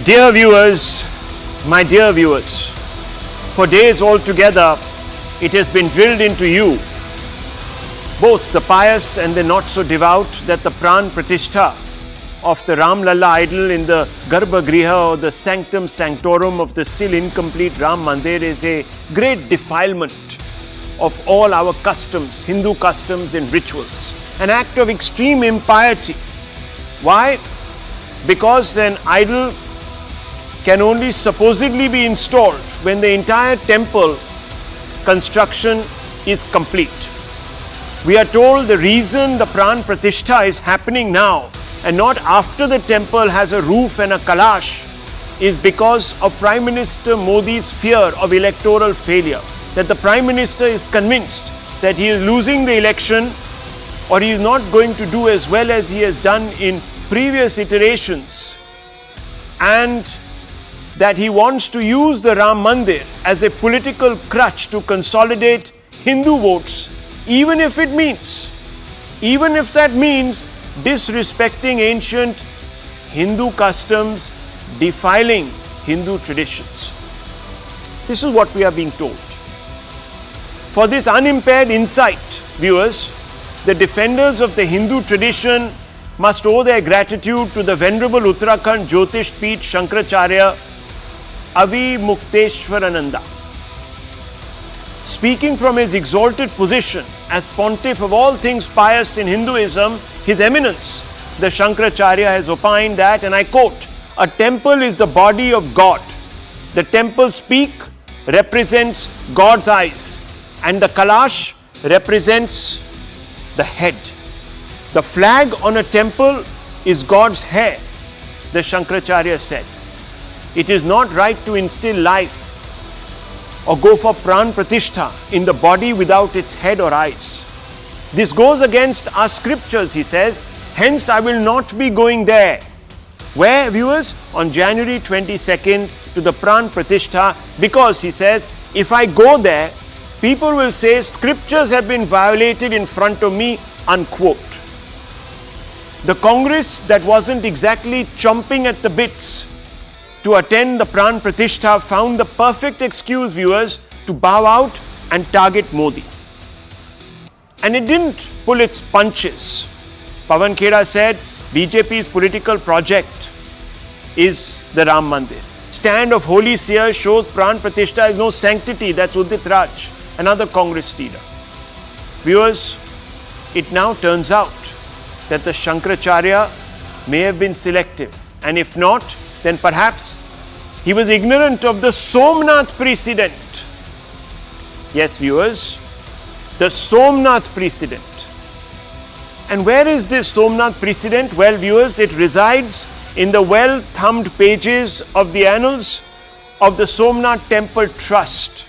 Dear viewers, my dear viewers, for days altogether, it has been drilled into you, both the pious and the not so devout, that the Pran Pratishtha of the Ram Lalla idol in the Garbhagriha or the sanctum sanctorum of the still incomplete Ram Mandir is a great defilement of all our customs, Hindu customs and rituals, an act of extreme impiety. Why? Because an idol can only supposedly be installed when the entire temple construction is complete. We are told the reason the Pran Pratishtha is happening now and not after the temple has a roof and a kalash is because of Prime Minister Modi's fear of electoral failure. That the Prime Minister is convinced that he is losing the election or he is not going to do as well as he has done in previous iterations, and that he wants to use the Ram Mandir as a political crutch to consolidate Hindu votes, even if that means disrespecting ancient Hindu customs, defiling Hindu traditions. This is what we are being told. For this unimpaired insight, viewers, the defenders of the Hindu tradition must owe their gratitude to the Venerable Uttarakhand Jyotish Peeth Shankaracharya Avi Mukteshwarananda. Speaking from his exalted position as pontiff of all things pious in Hinduism, His Eminence, the Shankaracharya, has opined that, and I quote, "A temple is the body of God. The temple's peak represents God's eyes, and the kalash represents the head. The flag on a temple is God's hair," the Shankaracharya said. It is not right to instill life or go for Pran Pratishtha in the body without its head or eyes. This goes against our scriptures, he says. Hence, I will not be going there. Where, viewers? On January 22nd to the Pran Pratishtha, because, he says, if I go there, people will say scriptures have been violated in front of me, unquote. The Congress that wasn't exactly chomping at the bits to attend the Pran Pratishtha found the perfect excuse, viewers, to bow out and target Modi. And it didn't pull its punches. Pawan Kheda said BJP's political project is the Ram Mandir. Stand of holy seer shows Pran Pratishtha has no sanctity. That's Udit Raj, another Congress leader. Viewers, it now turns out that the Shankaracharya may have been selective, and if not, then perhaps he was ignorant of the Somnath precedent. Yes, viewers, the Somnath precedent. And where is this Somnath precedent? Well, viewers, it resides in the well-thumbed pages of the annals of the Somnath Temple Trust.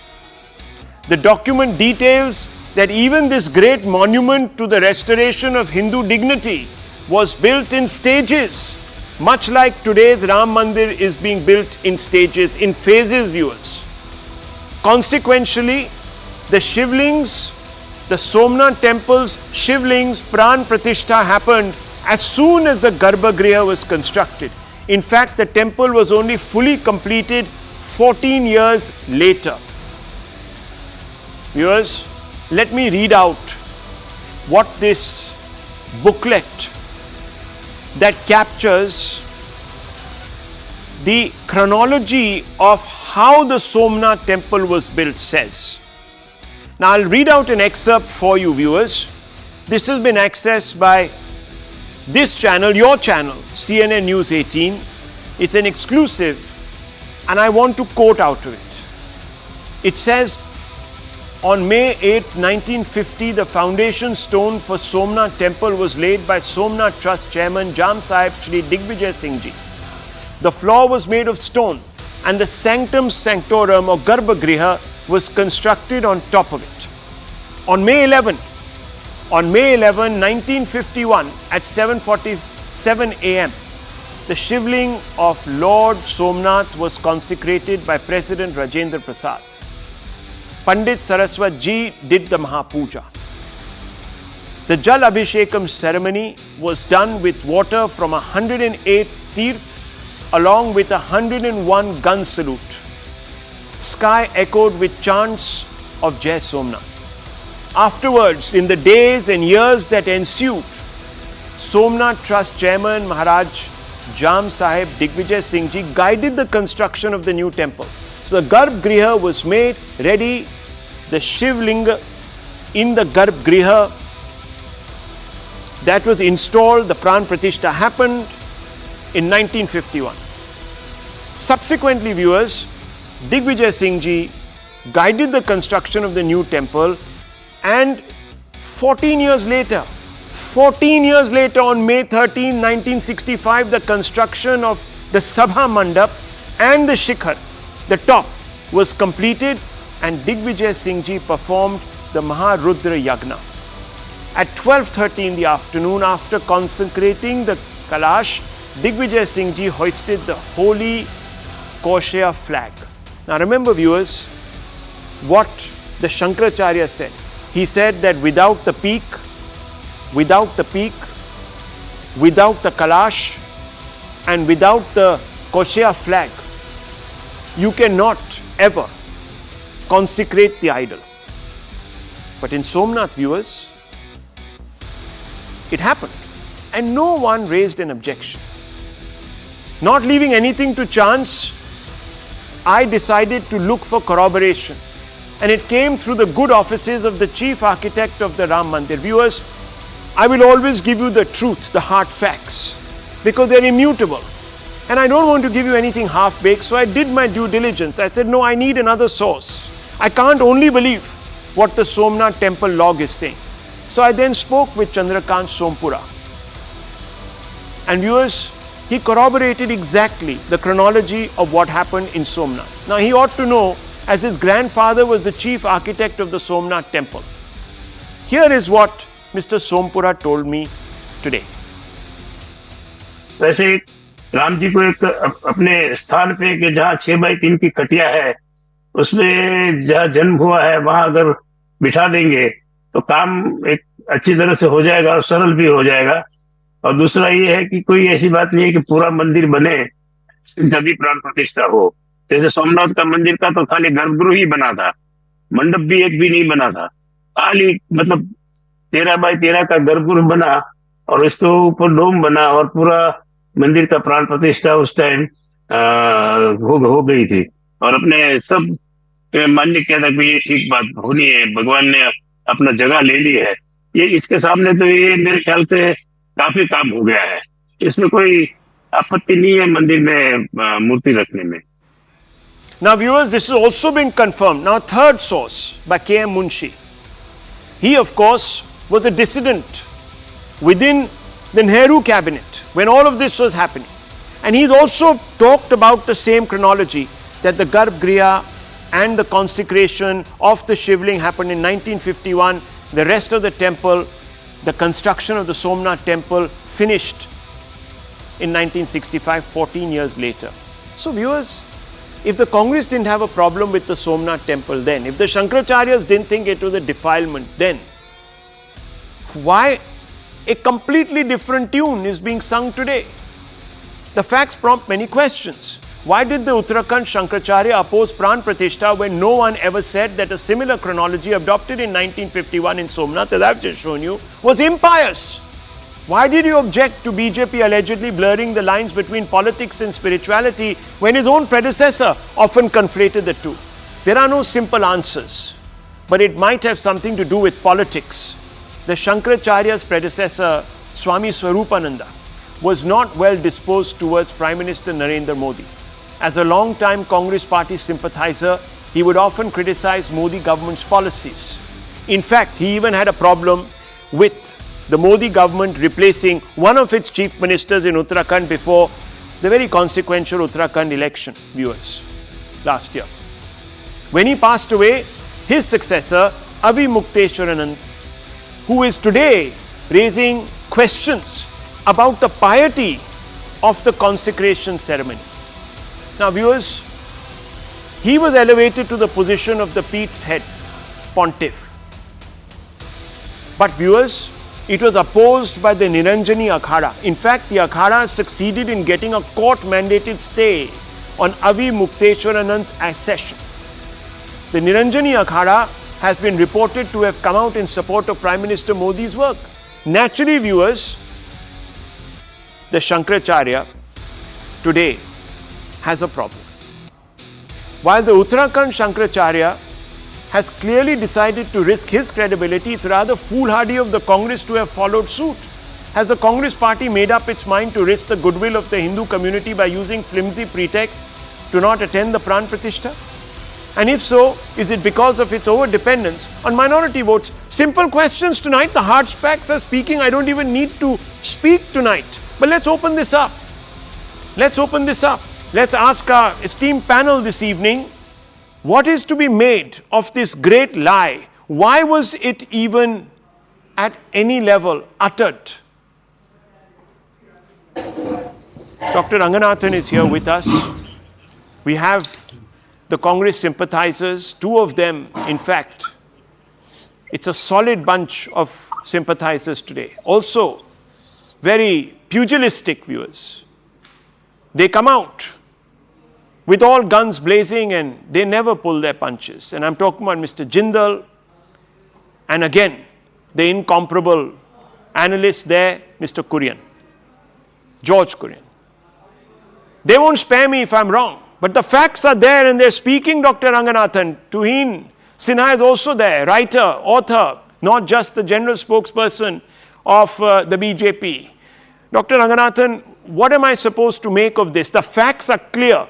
The document details that even this great monument to the restoration of Hindu dignity was built in stages, much like today's Ram Mandir is being built in stages, in phases, viewers. Consequentially, the Shivlings, the Somnath temple's Shivlings, Pran Pratishtha happened as soon as the Garbhagriha was constructed. In fact, the temple was only fully completed 14 years later. Viewers, let me read out what this booklet that captures the chronology of how the Somnath temple was built says. Now, I'll read out an excerpt for you, viewers. This has been accessed by this channel, your channel, CNN News 18. It's an exclusive, and I want to quote out of it. It says, on May 8th, 1950, the foundation stone for Somnath temple was laid by Somnath Trust Chairman Jam Sahib Shri Digvijay Singh Ji. The floor was made of stone and the sanctum sanctorum or Garbhagriha was constructed on top of it. On May 11, 1951 at 7:47 a.m., the Shivling of Lord Somnath was consecrated by President Rajendra Prasad. Pandit Saraswat Ji did the Mahapuja. The Jal Abhishekam ceremony was done with water from 108 Tirth along with 101 gun salute. Sky echoed with chants of Jai Somnath. Afterwards, in the days and years that ensued, Somnath Trust Chairman Maharaj Jam Sahib Digvijay Singh Ji guided the construction of the new temple. So the Garbh Griha was made ready, the Shiv Linga in the Garbh Griha that was installed, the Pran Pratishtha happened in 1951. Subsequently, viewers, Digvijay Singh Ji guided the construction of the new temple, and 14 years later on May 13, 1965, the construction of the Sabha Mandap and the Shikhar, the top, was completed, and Digvijay Singh Ji performed the Maharudra Yagna. At 12:30 in the afternoon, after consecrating the Kalash, Digvijay Singh Ji hoisted the holy Koshaya flag. Now remember, viewers, what the Shankaracharya said. He said that without the peak, without the Kalash, and without the Koshaya flag, you cannot ever consecrate the idol. But in Somnath, viewers, it happened, and no one raised an objection. Not leaving anything to chance, I decided to look for corroboration, and it came through the good offices of the chief architect of the Ram Mandir. Viewers, I will always give you the truth, the hard facts, because they're immutable. And I don't want to give you anything half-baked, so I did my due diligence. I said, no, I need another source. I can't only believe what the Somnath temple log is saying. So I then spoke with Chandrakant Sompura. And viewers, he corroborated exactly the chronology of what happened in Somnath. Now he ought to know, as his grandfather was the chief architect of the Somnath temple. Here is what Mr. Sompura told me today. वैसे राम जी को एक अपने स्थान पे कि जहाँ 6x3 की खटिया है, उसमें जहाँ जन्म हुआ है, वहां अगर बिठा देंगे तो काम एक अच्छी तरह से हो जाएगा और सरल भी हो जाएगा। और दूसरा ये है कि कोई ऐसी बात नहीं है कि पूरा मंदिर बने तभी प्राण प्रतिष्ठा हो। जैसे सोमनाथ का मंदिर का तो खाली गर्भगृह ही बना था, मंडप भी एक भी नहीं बना था, खाली मतलब 13x13 का गर्भगृह बना और इसके ऊपर डोम बना और पूरा मंदिर का प्राण प्रतिष्ठा उस टाइम हो गई थी। और अपने सब मान्य किया था कि ये ठीक बात होनी है, भगवान ने अपना जगह ले ली है। ये इसके सामने तो ये मेरे ख्याल से काफी काम हो गया है, इसमें कोई आपत्ति नहीं है मंदिर में मूर्ति रखने में। Now viewers, this has also been confirmed. Now third source by K.M. Munshi. He of course was a dissident within the Nehru cabinet when all of this was happening. And he's also talked about the same chronology, that the Garbh Griha and the consecration of the Shivling happened in 1951. The rest of the temple, the construction of the Somnath temple finished in 1965, 14 years later. So viewers, if the Congress didn't have a problem with the Somnath temple then, if the Shankaracharyas didn't think it was a defilement then, why a completely different tune is being sung today? The facts prompt many questions. Why did the Uttarakhand Shankaracharya oppose Pran Pratishtha when no one ever said that a similar chronology adopted in 1951 in Somnath, as I've just shown you, was impious? Why did you object to BJP allegedly blurring the lines between politics and spirituality when his own predecessor often conflated the two? There are no simple answers, but it might have something to do with politics. The Shankaracharya's predecessor, Swami Swarupananda, was not well disposed towards Prime Minister Narendra Modi. As a long-time Congress party sympathizer, he would often criticize Modi government's policies. In fact, he even had a problem with the Modi government replacing one of its chief ministers in Uttarakhand before the very consequential Uttarakhand election, viewers, last year. When he passed away, his successor, Avi Mukteswaranand, who is today raising questions about the piety of the consecration ceremony. Now viewers, he was elevated to the position of the Pete's head, pontiff. But viewers, It was opposed by the Niranjani Akhada. In fact, the Akhada succeeded in getting a court-mandated stay on Avi Mukteswaranand's accession. The Niranjani Akhada has been reported to have come out in support of Prime Minister Modi's work. Naturally, viewers, the Shankaracharya today has a problem. While the Uttarakhand Shankaracharya has clearly decided to risk his credibility, it's rather foolhardy of the Congress to have followed suit. Has the Congress party made up its mind to risk the goodwill of the Hindu community by using flimsy pretexts to not attend the Pran Pratishtha? And if so, is it because of its over-dependence on minority votes? Simple questions tonight. The hard facts are speaking. I don't even need to speak tonight. But let's open this up. Let's open this up. Let's ask our esteemed panel this evening, what is to be made of this great lie? Why was it even at any level uttered? Dr. Ranganathan is here with us. We have the Congress sympathizers, two of them, in fact. It's a solid bunch of sympathizers today. Also, very pugilistic viewers. They come out with all guns blazing and they never pull their punches. And I'm talking about Mr. Jindal and again, the incomparable analyst there, Mr. Kurian, George Kurian. They won't spare me if I'm wrong. But the facts are there and they're speaking, Dr. Ranganathan. Tuhin Sinha is also there, writer, author, not just the general spokesperson of the BJP. Dr. Ranganathan, what am I supposed to make of this? The facts are clear.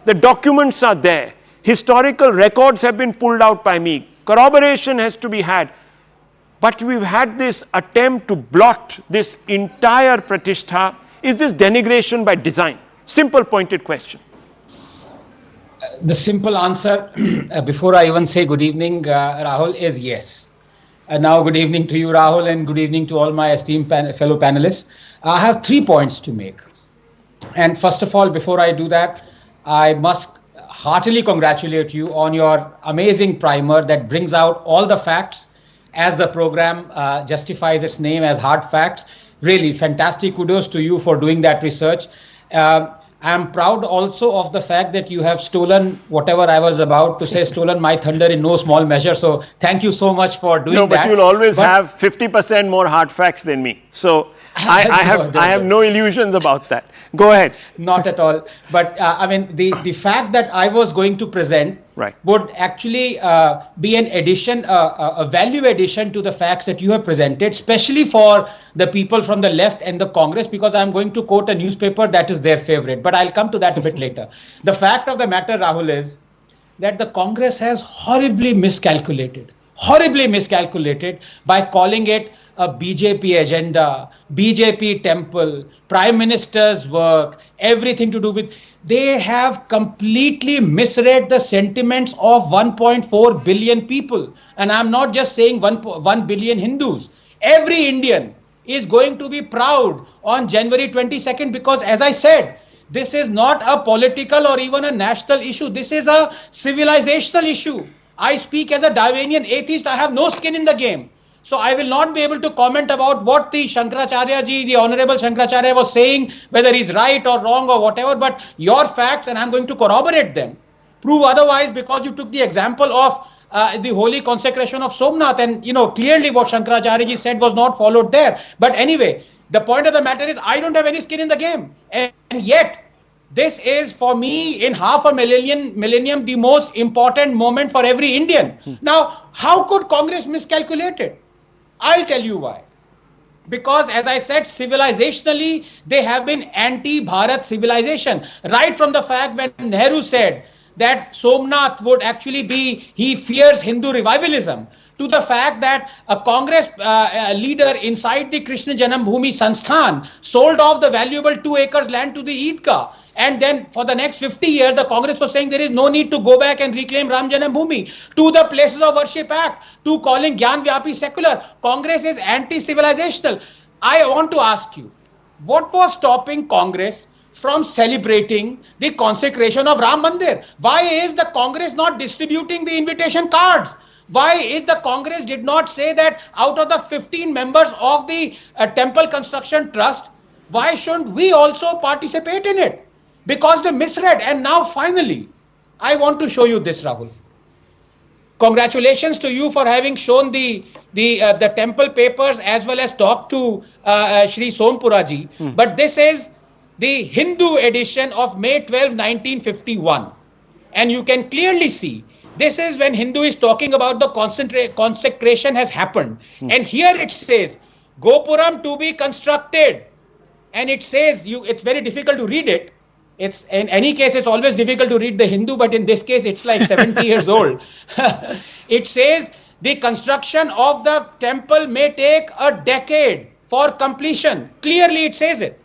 The documents are there. Historical records have been pulled out by me. Corroboration has to be had. But we've had this attempt to blot this entire Pratishtha. Is this denigration by design? Simple pointed question. The simple answer, before I even say good evening, Rahul, is yes. Now, good evening to you, Rahul, and good evening to all my esteemed fellow panelists. I have 3 points to make. And first of all, before I do that, I must heartily congratulate you on your amazing primer that brings out all the facts as the program justifies its name as Hard Facts. Really fantastic. Kudos to you for doing that research. I am proud also of the fact that you have stolen whatever I was about to say, stolen my thunder in no small measure. So thank you so much for doing that. No, but you'll always have 50% more hard facts than me. So I have no illusions about that. Go ahead. Not at all. But I mean, the fact that I was going to present would actually be an addition, a value addition to the facts that you have presented, especially for the people from the left and the Congress, because I'm going to quote a newspaper that is their favorite. But I'll come to that a bit later. The fact of the matter, Rahul, is that the Congress has horribly miscalculated by calling it a BJP agenda, BJP temple, Prime Minister's work, everything to do with. They have completely misread the sentiments of 1.4 billion people. And I'm not just saying 1 billion Hindus. Every Indian is going to be proud on January 22nd because, as I said, this is not a political or even a national issue. This is a civilizational issue. I speak as a Darwinian atheist. I have no skin in the game. So I will not be able to comment about what the Shankaracharya ji, the Honorable Shankaracharya was saying, whether he's right or wrong or whatever, but your facts, and I'm going to corroborate them, prove otherwise, because you took the example of the holy consecration of Somnath, and clearly what Shankaracharya ji said was not followed there. But anyway, the point of the matter is I don't have any skin in the game, and yet this is, for me, in half a millennium, the most important moment for every Indian. Now, how could Congress miscalculate it? I'll tell you why. Because, as I said, civilizationally, they have been anti-Bharat civilization. Right from the fact when Nehru said that Somnath would actually be, he fears Hindu revivalism, to the fact that a Congress leader inside the Krishna Janambhoomi Sansthan sold off the valuable 2 acres land to the Eidgah. And then for the next 50 years, the Congress was saying there is no need to go back and reclaim Ram Janambhoomi, to the Places of Worship Act, to calling Gyan Vyapi secular. Congress is anti-civilizational. I want to ask you, what was stopping Congress from celebrating the consecration of Ram Mandir? Why is the Congress not distributing the invitation cards? Why is the Congress did not say that out of the 15 members of the temple construction trust, why shouldn't we also participate in it? Because they misread. And now finally, I want to show you this, Rahul. Congratulations to you for having shown the temple papers as well as talked to Shri Sompuraji. But this is the Hindu edition of May 12, 1951. And you can clearly see this is when Hindu is talking about the consecration has happened. And here it says, Gopuram to be constructed. And it says, it's very difficult to read it. It's in any case, it's always difficult to read the Hindu, but in this case, it's like 70 years old. It says the construction of the temple may take a decade for completion. Clearly, it says it.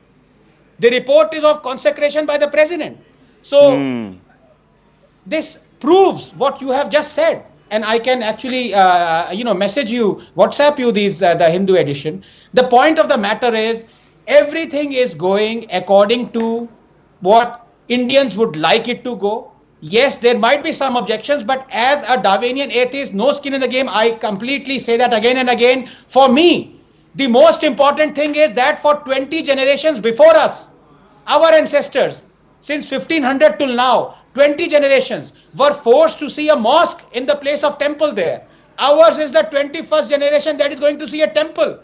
The report is of consecration by the president. So this proves what you have just said. And I can actually, message you, WhatsApp you the Hindu edition. The point of the matter is everything is going according to what Indians would like it to go. Yes, there might be some objections, but as a Darwinian atheist, no skin in the game, I completely say that again and again. For me, the most important thing is that for 20 generations before us, our ancestors, since 1500 till now, 20 generations were forced to see a mosque in the place of temple there. Ours is the 21st generation that is going to see a temple.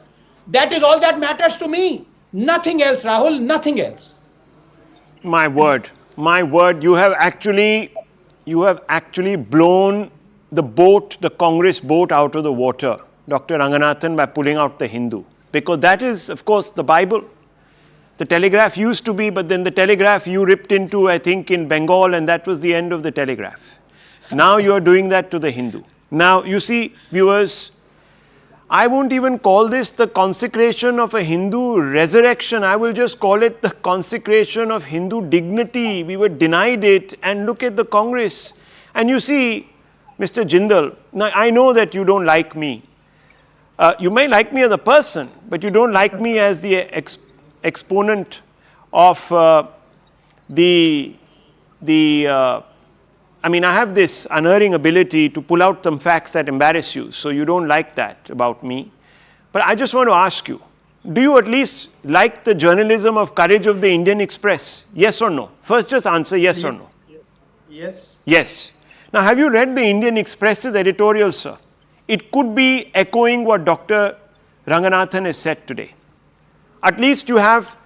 That is all that matters to me. Nothing else, Rahul, nothing else. My word, you have actually blown the boat, the Congress boat out of the water, Dr. Ranganathan, by pulling out the Hindu. Because that is, of course, the Bible. The Telegraph used to be, but then the Telegraph you ripped into, I think, in Bengal, and that was the end of the Telegraph. Now you are doing that to the Hindu. Now, you see, viewers, I won't even call this the consecration of a Hindu resurrection. I will just call it the consecration of Hindu dignity. We were denied it, and look at the Congress. And you see, Mr. Jindal, now I know that you don't like me. You may like me as a person, but you don't like me as the exponent of I have this unerring ability to pull out some facts that embarrass you, so you don't like that about me. But I just want to ask you, do you at least like the journalism of courage of the Indian Express? Yes or no? First just answer yes or no. Yes. Yes. Now have you read the Indian Express's editorial, sir? It could be echoing what Dr. Ranganathan has said today. At least you have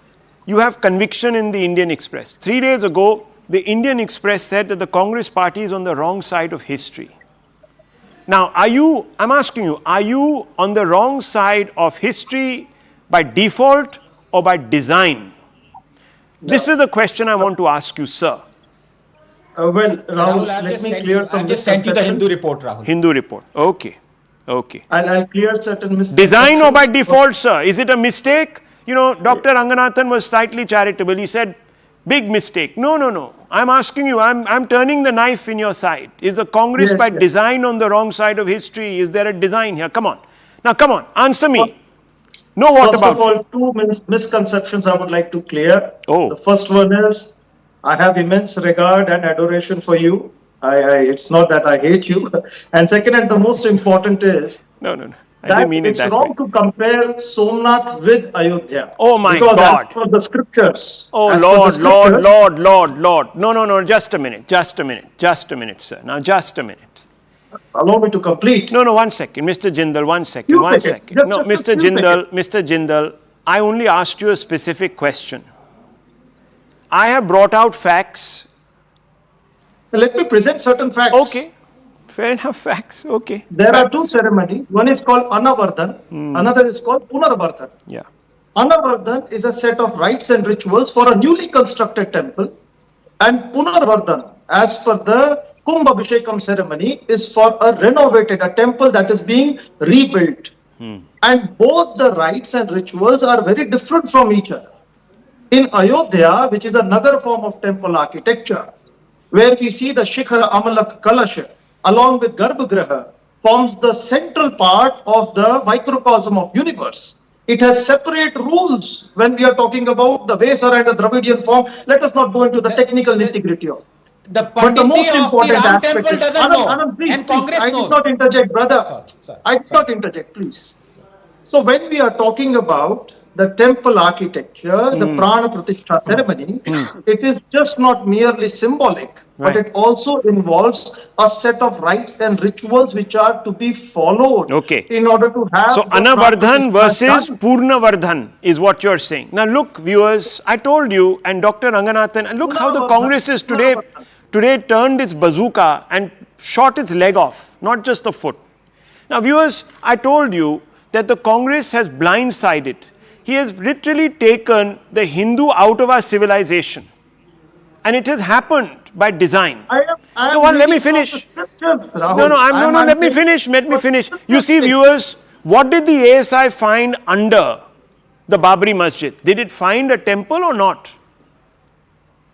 conviction in the Indian Express. 3 days ago, the Indian Express said that the Congress party is on the wrong side of history. Now, I'm asking you, are you on the wrong side of history by default or by design? No. This is the question I want to ask you, sir. Rahul, let me clear some misconceptions. I just sent you the Hindu report, Rahul. Hindu report, okay. I'll clear certain misconceptions. Design or by default, sir? Is it a mistake? You know, Dr. Ranganathan was slightly charitable. He said, big mistake. No. I'm asking you, I'm turning the knife in your side. Is the Congress by design on the wrong side of history? Is there a design here? Come on. Now, come on. Answer me. No, what about? First of all, two misconceptions I would like to clear. Oh. The first one is, I have immense regard and adoration for you. It's not that I hate you. And second, and the most important is, No. I didn't mean it that way. It's wrong to compare Somnath with Ayodhya. Oh my God. Because as per the scriptures. Oh Lord. No. Just a minute, sir. Now, just a minute. Allow me to complete. No, 1 second. Mr. Jindal, 1 second. No, Mr. Jindal, I only asked you a specific question. I have brought out facts. Let me present certain facts. Okay. Fair enough, facts. Okay. There are two ceremonies. One is called Anavardhan. Another is called Punarvardhan. Yeah. Anavardhan is a set of rites and rituals for a newly constructed temple. And Punarvardhan, as per the Kumbh Abhishekam ceremony, is for a temple that is being rebuilt. And both the rites and rituals are very different from each other. In Ayodhya, which is a Nagar form of temple architecture, where we see the Shikhara Amalak Kalasha, along with Garbhagriha, forms the central part of the microcosm of universe. It has separate rules when we are talking about the Vesara and the Dravidian form. Let us not go into the technical nitty-gritty of it. The But the most Panditi of the important Ram aspect temple is, doesn't know, Anand, please, and please, Congress I did knows. not interject, brother. Sorry, I did not interject, please. So when we are talking about the temple architecture, the Prana Pratishtha ceremony, it is just not merely symbolic, but Right. it also involves a set of rites and rituals which are to be followed Okay. in order to have So the Prana Anavardhan Pratishtha versus done. Purnavardhan is what you're saying. Now look, viewers, I told you, and Dr. Ranganathan, and look how the Congress is today turned its bazooka and shot its leg off, not just the foot. Now viewers, I told you that the Congress has blindsided. He has literally taken the Hindu out of our civilization. And it has happened by design. I am No, let me reading from the finish. scriptures, Rahul. No, let me finish. Let me finish. You see, viewers, what did the ASI find under the Babri Masjid? Did it find a temple or not?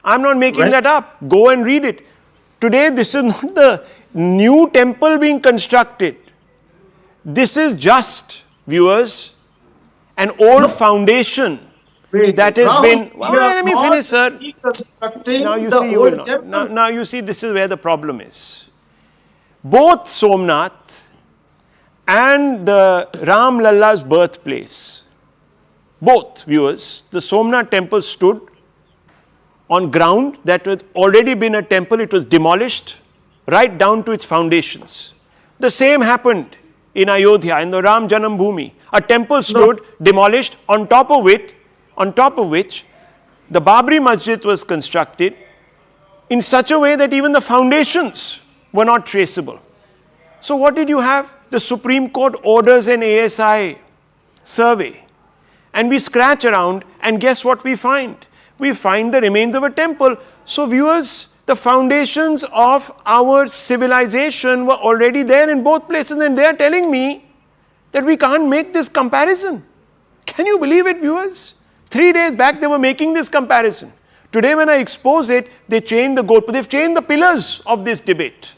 I'm not making that up. Go and read it. Today, this is not the new temple being constructed. This is just, viewers, an old foundation that has been. Well, let me finish, sir. Now you see, you will not. Now you see, this is where the problem is. Both Somnath and the Ram Lalla's birthplace, both, viewers, the Somnath temple stood on ground that had already been a temple. It was demolished right down to its foundations. The same happened in Ayodhya, in the Ram Janam Bhoomi. A temple stood demolished, on top of which the Babri Masjid was constructed in such a way that even the foundations were not traceable. So what did you have? The Supreme Court orders an ASI survey, and we scratch around, and guess what we find? We find the remains of a temple. So viewers, the foundations of our civilization were already there in both places, and they are telling me that we can't make this comparison. Can you believe it, viewers? 3 days back they were making this comparison. Today when I expose it, they change the goalposts. They've changed the pillars of this debate.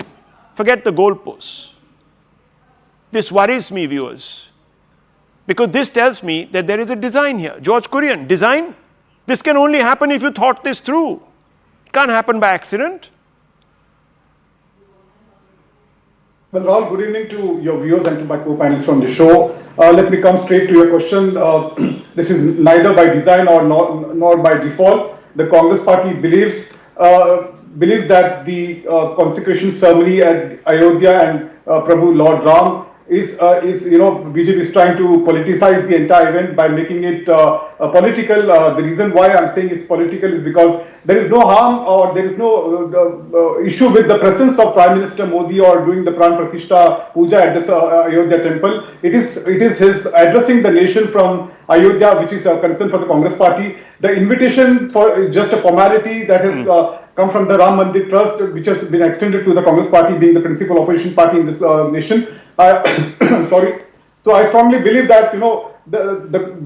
Forget the goalposts. This worries me, viewers, because this tells me that there is a design here. George Kurian, design? This can only happen if you thought this through. It can't happen by accident. Well, Rahul, good evening to your viewers and to my co-panelists from the show. Let me come straight to your question. This is neither by design or nor by default. The Congress party believes that the consecration ceremony at Ayodhya and Prabhu Lord Ram is BJP is trying to politicize the entire event by making it political. The reason why I'm saying it's political is because there is no harm or there is no issue with the presence of Prime Minister Modi or doing the Pran Pratishtha Puja at this Ayodhya temple. It is his addressing the nation from Ayodhya, which is a concern for the Congress party. The invitation for just a formality that has come from the Ram Mandir Trust, which has been extended to the Congress party, being the principal opposition party in this nation. Sorry. So I strongly believe that the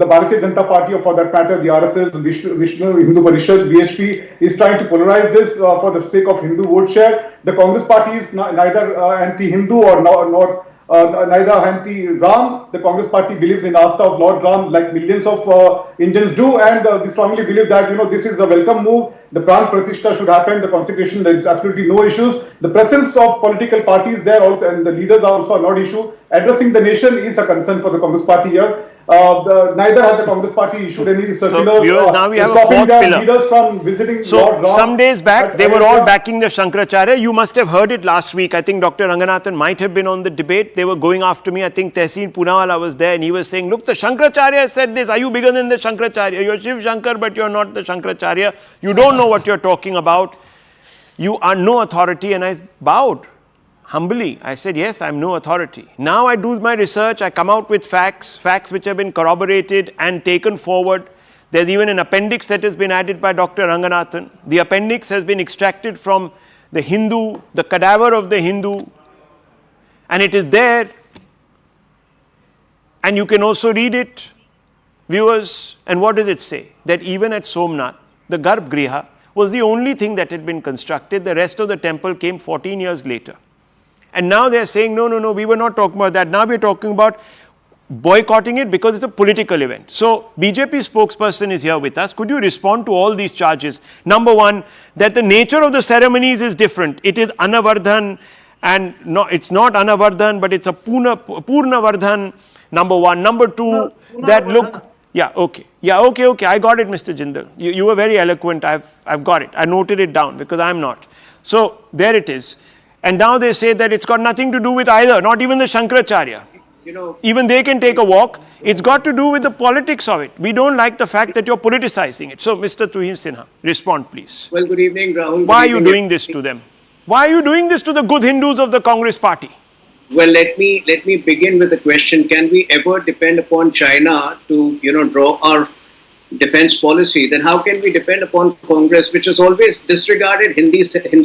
Bharatiya Janata Party, or for that matter the RSS, Vishnu Hindu Parishad, BHP, is trying to polarize this for the sake of Hindu vote share. The Congress party is neither anti-Hindu or neither anti-Ram. The Congress party believes in Astha of Lord Ram, like millions of Indians do, and we strongly believe that this is a welcome move. The Pran Pratishtha should happen. The consecration, there is absolutely no issues. The presence of political parties there also, and the leaders are also not issue. Addressing the nation is a concern for the Congress party here. Neither has the Congress party issued any circular now we have a stopping fourth their pillar. leaders from visiting Lord Ram. Some days back, they were all backing the Shankaracharya. You must have heard it last week. I think Dr. Ranganathan might have been on the debate. They were going after me. I think Tehseen Poonawala was there, and he was saying, look, the Shankaracharya said this. Are you bigger than the Shankaracharya? You're Shiv Shankar, but you're not the Shankaracharya. You don't know what you're talking about. You are no authority. And I bowed humbly. I said, yes, I'm no authority. Now I do my research. I come out with facts which have been corroborated and taken forward. There's even an appendix that has been added by Dr. Ranganathan. The appendix has been extracted from the Hindu, the cadaver of the Hindu, and it is there. And you can also read it, viewers. And what does it say? That even at Somnath, the Garbhagriha was the only thing that had been constructed. The rest of the temple came 14 years later. And now they're saying, no, we were not talking about that. Now we're talking about boycotting it because it's a political event. So, BJP spokesperson is here with us. Could you respond to all these charges? Number one, that the nature of the ceremonies is different. It is Anavardhan and no, it's not Anavardhan, but it's a Purnavardhan, number one. Number two, that look, okay, I got it, Mr. Jindal. You were very eloquent. I've got it. I noted it down because I'm not. So, there it is. And now they say that it's got nothing to do with either, not even the Shankaracharya. Even they can take a walk. It's got to do with the politics of it. We don't like the fact that you're politicizing it. So, Mr. Tuhin Sinha, respond please. Well, good evening, Rahul. Why are you doing this to them? Why are you doing this to the good Hindus of the Congress party? Well, let me begin with the question: can we ever depend upon China to draw our defense policy? Then how can we depend upon Congress, which has always disregarded Hindu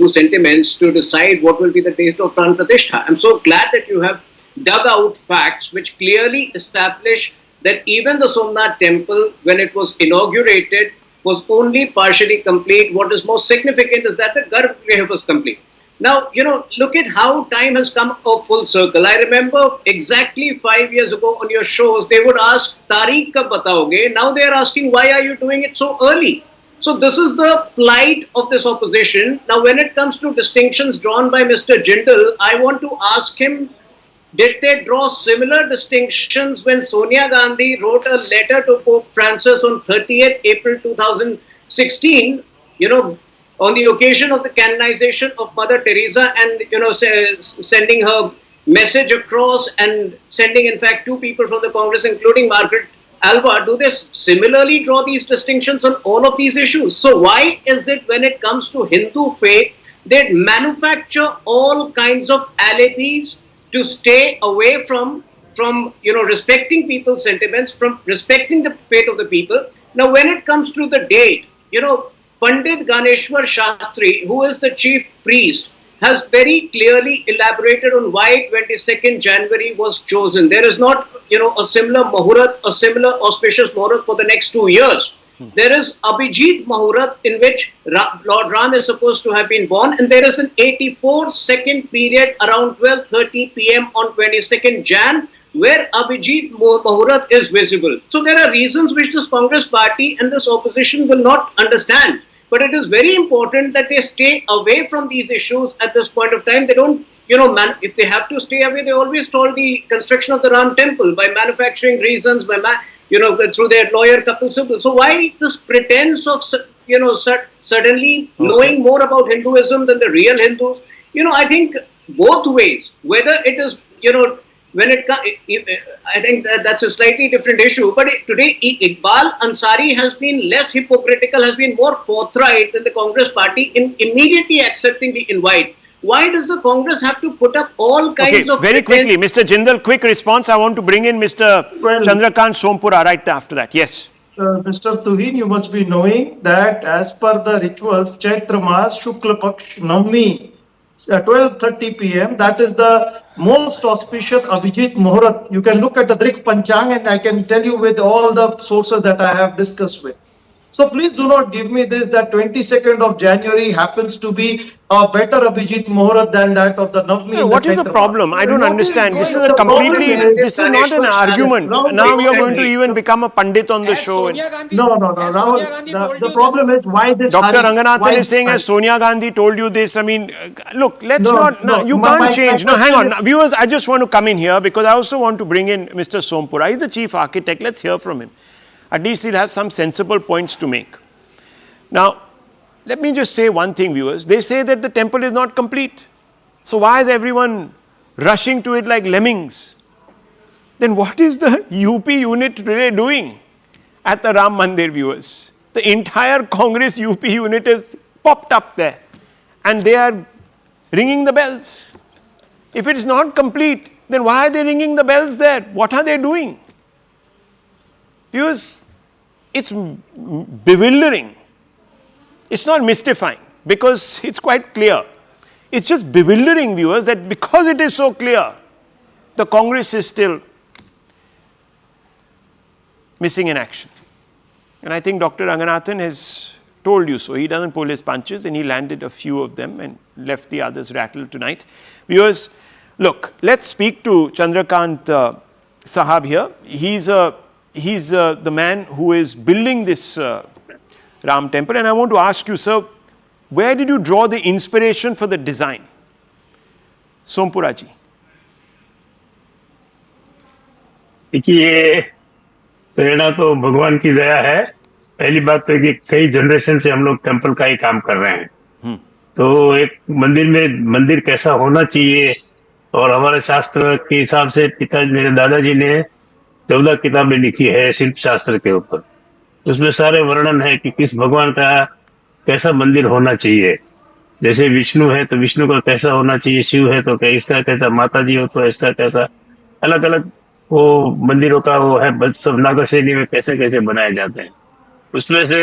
sentiments, to decide what will be the date of Pran Pratishtha? I'm so glad that you have dug out facts which clearly establish that even the Somnath temple, when it was inaugurated, was only partially complete. What is most significant is that the Garbhagriha was complete. Now, look at how time has come a full circle. I remember exactly 5 years ago on your shows, they would ask, Tariq kab bataoge? Now they are asking, why are you doing it so early? So this is the plight of this opposition. Now, when it comes to distinctions drawn by Mr. Jindal, I want to ask him, did they draw similar distinctions when Sonia Gandhi wrote a letter to Pope Francis on 30th April 2016, on the occasion of the canonization of Mother Teresa, and sending her message across, and sending in fact 2 people from the Congress, including Margaret Alva? Do they similarly draw these distinctions on all of these issues? So why is it when it comes to Hindu faith, they manufacture all kinds of alibis to stay away from respecting people's sentiments, from respecting the faith of the people? Now, when it comes to the date, Pandit Ganeshwar Shastri, who is the chief priest, has very clearly elaborated on why 22nd January was chosen. There is not, a similar Mahurat, a similar auspicious Mahurat for the next 2 years. There is Abhijit Mahurat, in which Lord Ram is supposed to have been born, and there is an 84-second period around 12:30 p.m. on 22nd Jan, where Abhijit Mahurat is visible. So there are reasons which this Congress party and this opposition will not understand. But it is very important that they stay away from these issues at this point of time. They don't, if they have to stay away, they always stall the construction of the Ram temple by manufacturing reasons, by through their lawyer Kapil Sibal. So why this pretense of, suddenly knowing more about Hinduism than the real Hindus? I think both ways, whether it is, when it comes, I think that's a slightly different issue. But today, Iqbal Ansari has been less hypocritical, has been more forthright than the Congress party in immediately accepting the invite. Why does the Congress have to put up all kinds of... Very quickly, Mr. Jindal, quick response. I want to bring in Mr. Chandrakant Sompura right after that. Yes. Mr. Tuhin, you must be knowing that as per the rituals, Chaitra Mas Shukla Paksh Navmi, 12:30 p.m., that is the most auspicious Abhijit Muhurat. You can look at the Drik Panchang, and I can tell you with all the sources that I have discussed with. So please do not give me this that 22nd of January happens to be a better Abhijit Muhurat than that of the Navmi. What is the problem? I don't understand. This is a completely, this is not an argument. Now we are going to even become a Pandit on the show. No. Rahul, the problem is why this... Dr. Ranganathan is saying, as Sonia Gandhi told you this. I mean, look, let's you can't change. No, hang on. Viewers, I just want to come in here because I also want to bring in Mr. Sompura. He's the chief architect. Let's hear from him. At least he'll have some sensible points to make. Now, let me just say one thing, viewers. They say that the temple is not complete. So why is everyone rushing to it like lemmings? Then what is the UP unit today doing at the Ram Mandir, viewers? The entire Congress UP unit is popped up there. And they are ringing the bells. If it is not complete, then why are they ringing the bells there? What are they doing? Viewers, it's bewildering. It's not mystifying because it's quite clear. It's just bewildering, viewers, that because it is so clear, the Congress is still missing in action. And I think Dr. Ranganathan has told you so. He doesn't pull his punches, and he landed a few of them and left the others rattled tonight. Viewers, look, let's speak to Chandrakant Sahab here. He's the man who is building this Ram temple, and I want to ask you, sir, where did you draw the inspiration for the design? Sompura ji. देखिए, प्रेरणा तो भगवान की दया है। पहली बात तो कि कई जनरेशन से हम लोग टेम्पल का ही काम कर रहे हैं। तो एक मंदिर कैसा होना चाहिए, और हमारे शास्त्र के हिसाब से पिताजी मेरे दादाजी ने 14 किताबें लिखी है शिल्प शास्त्र के ऊपर। उसमें सारे वर्णन है कि किस भगवान का कैसा मंदिर होना चाहिए। जैसे विष्णु है तो विष्णु का कैसा होना चाहिए, शिव है तो इसका कैसा, माता जी हो तो इसका कैसा, अलग अलग वो मंदिरों का वो है। बस सब नागर शैली में कैसे कैसे बनाए जाते हैं। उसमें से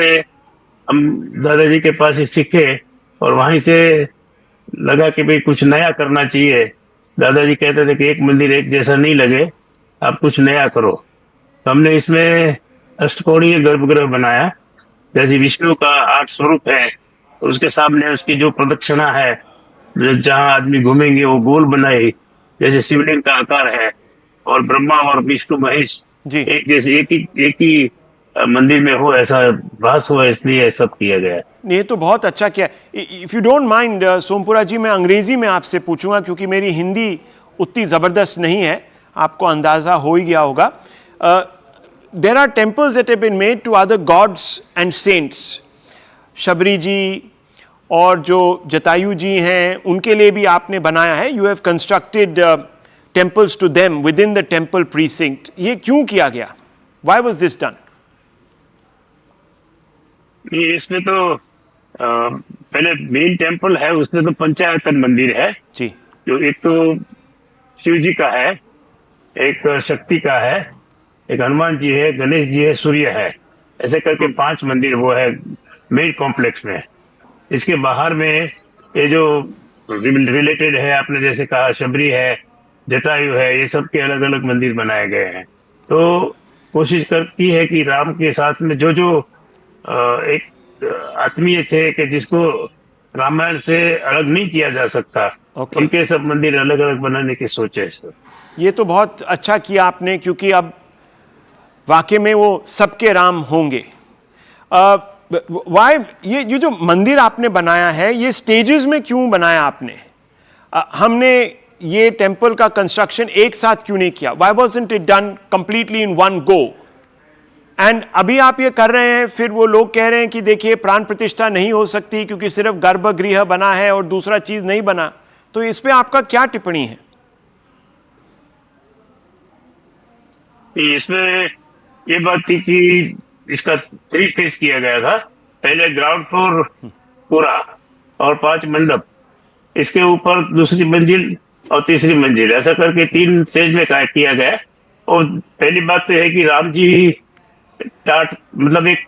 हम दादाजी के पास ही सीखे, और वहीं से लगा कि भाई कुछ नया करना चाहिए। दादाजी कहते थे कि एक मंदिर एक जैसा नहीं लगे, आप कुछ नया करो। तो हमने इसमें अष्टकोणीय गर्भगृह बनाया। जैसे विष्णु का 8 स्वरूप है, तो उसके सामने उसकी जो प्रदक्षिणा है, जहाँ आदमी घूमेंगे वो गोल बनाई, जैसे शिवलिंग का आकार है। और ब्रह्मा और विष्णु महेश एक जैसे एक ही मंदिर में हो, ऐसा भास हो, इसलिए सब किया गया। ये तो बहुत अच्छा किया। If you don't mind Sompura ji, मैं अंग्रेजी में आपसे पूछूंगा क्योंकि मेरी हिंदी उतनी जबरदस्त नहीं है, आपको अंदाजा हो ही गया होगा। There are temples that have been made to other gods and saints. Shabari ji और जो जटायु जी हैं उनके लिए भी आपने बनाया है। You have constructed temples to them within the temple precinct. ये क्यों किया गया? Why was this done? इसमें तो पहले मेन टेम्पल है, उसमें तो पंचायतन मंदिर है जी, जो एक तो शिव जी का है, एक शक्ति का है, एक हनुमान जी है, गणेश जी है, सूर्य है। ऐसे करके 5 मंदिर वो है मेन कॉम्प्लेक्स में। इसके बाहर में ये जो रिलेटेड है, आपने जैसे कहा शबरी है, जटायु है, ये सब के अलग अलग मंदिर बनाए गए हैं। तो कोशिश करती है कि राम के साथ में जो जो एक आत्मीय थे कि जिसको रामायण से अलग नहीं किया जा सकता, उनके सब मंदिर अलग अलग बनाने की सोच है। ये तो बहुत अच्छा किया आपने, क्योंकि अब वाकई में वो सबके राम होंगे। वाई ये जो मंदिर आपने बनाया है, ये स्टेजेस में क्यों बनाया आपने? हमने ये टेम्पल का कंस्ट्रक्शन एक साथ क्यों नहीं किया? Why wasn't it done completely in one go? And अभी आप ये कर रहे हैं, फिर वो लोग कह रहे हैं कि देखिए प्राण प्रतिष्ठा नहीं हो सकती क्योंकि सिर्फ गर्भगृह बना है और दूसरा चीज नहीं बना। तो इस पे आपका क्या टिप्पणी है? इसमें ये बात थी कि इसका 3 फेज किया गया था। पहले ग्राउंड फ्लोर पूरा और 5 मंडप, इसके ऊपर दूसरी मंजिल और तीसरी मंजिल, ऐसा करके 3 स्टेज में किया गया। और पहली बात तो है कि राम जी मतलब एक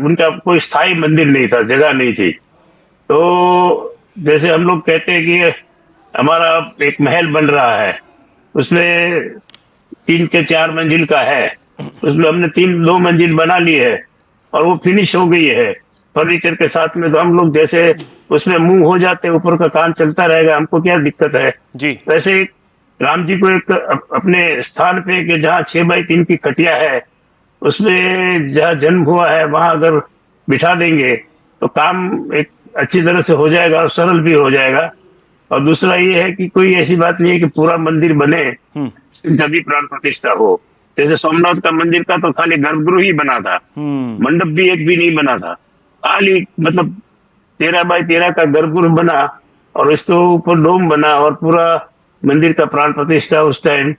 उनका कोई स्थायी मंदिर नहीं था, जगह नहीं थी। तो जैसे हम लोग कहते हैं कि हमारा एक महल बन रहा है, उसमें 3 के 4 मंजिल का है, उसमें हमने 2 मंजिल बना ली है और वो फिनिश हो गई है फर्नीचर के साथ में। तो हम लोग जैसे उसमें मुंह हो जाते, ऊपर का काम चलता रहेगा, हमको क्या दिक्कत है जी। वैसे राम जी को एक अपने स्थान पे कि जहाँ 6x3 की कटिया है, उसमें जहाँ जन्म हुआ है वहां अगर बिठा देंगे तो काम एक अच्छी तरह से हो जाएगा और सरल भी हो जाएगा। और दूसरा ये है कि कोई ऐसी बात नहीं है कि पूरा मंदिर बने तभी प्राण प्रतिष्ठा हो। जैसे सोमनाथ का मंदिर का तो खाली गर्भगृह ही बना था, मंडप भी एक भी नहीं बना था, खाली मतलब 13x13 का गर्भगृह बना और इसके ऊपर डोम बना और पूरा मंदिर का प्राण प्रतिष्ठा उस टाइम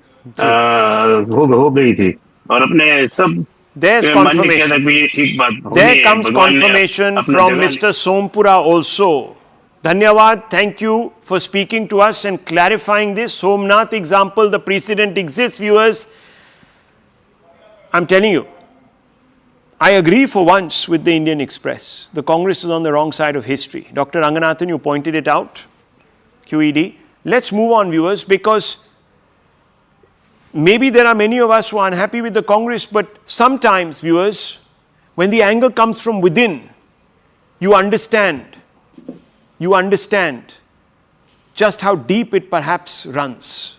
हो गई थी। और अपने सब There's confirmation. ठीक बात, There comes confirmation from Mr. Sompura also. Dhanyawad, thank you for speaking to us and clarifying this. Somnath example, the precedent exists, viewers. I'm telling you, I agree for once with the Indian Express. The Congress is on the wrong side of history. Dr. Ranganathan, you pointed it out. QED. Let's move on, viewers, because maybe there are many of us who are unhappy with the Congress, but sometimes, viewers, when the anger comes from within, you understand just how deep it perhaps runs.